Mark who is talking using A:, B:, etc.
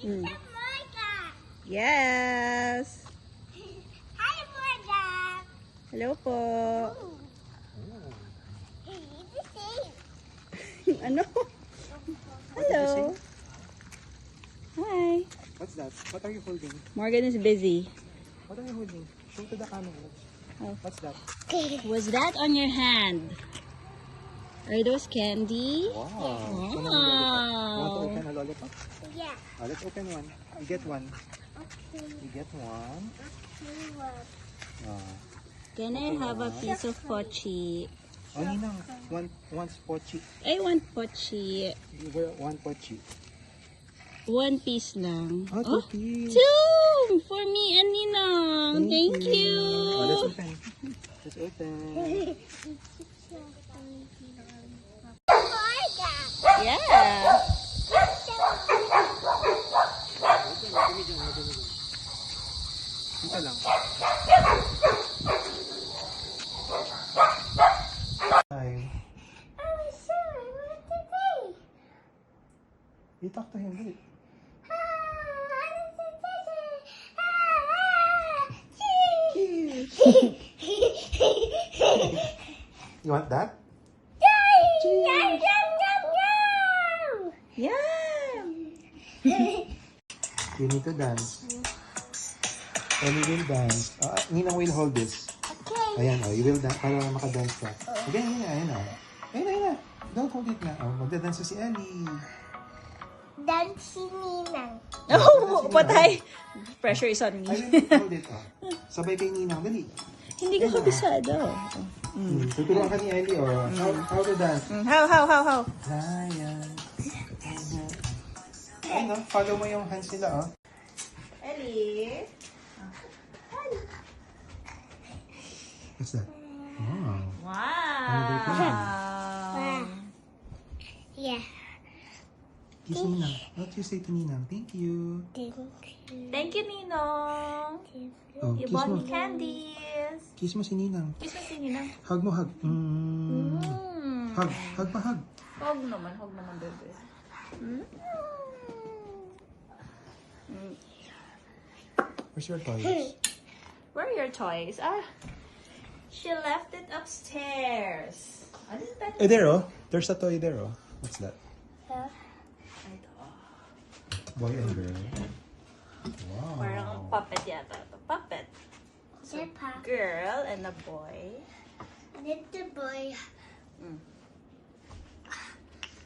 A: Mm. Yes.
B: Hi, Morgan.
A: Hello po. Ano? Hello. Hi.
C: What's that? What are you holding?
A: Morgan is busy.
C: What are you holding? Show to the camera.
A: Oh.
C: What's that?
A: Was that on your hand? Are those candy?
C: Wow.
A: Wow.
C: You want to open a lollipop?
B: Yeah.
C: Let's open one. You get one.
B: Okay.
C: You get one. Oh.
A: Can I have a piece of pochi?
C: Oh, Ninang. One pochi.
A: I want pochi.
C: One pochi.
A: One piece lang.
C: Oh, two piece.
A: Two! For me and Ninang. Thank you.
C: Oh, let's open. Let's open.
A: Yeah.
C: Dito lang. Hi. You talk to him, dali. You want that?
A: Yeah.
C: You need to dance. Ellie will dance. Ninang will hold this. Ayan, you will dance para makadance ka. Again, ayan, Ayan. Don't hold it na. Magdadance si Ellie.
B: Dance si Ninang.
A: Oh, patay. Pressure is on me.
C: Ayun, hold it, Sabay kay Ninang, dali.
A: Hindi ka kabisado.
C: Tuturuan ka ni Ellie, How to dance.
A: How?
C: Ayan. Ayun, follow mo yung hands nila,
A: Ellie.
C: What's that? Wow.
A: Wow.
B: Yeah.
C: Kiss Ninang. What you say to Ninang? Thank you.
B: Thank you.
A: Thank you, Ninong.
C: Oh,
A: You
C: kiss
A: bought
C: mo.
A: me candies.
C: Kiss mo si Ninang.
A: Kiss mo si Ninang.
C: Hug mo, hug. Hug. Hug pa, hug.
A: Hug naman, bebe.
C: Where's your toys?
A: Where are your toys? She left it upstairs. What is that?
C: There, There's a toy there, What's that?
A: Ito.
C: Boy and girl. Wow.
A: Parang puppet yata ito. Puppet. So,
B: Peppa.
A: girl and a boy.
B: Little boy.
A: Mm.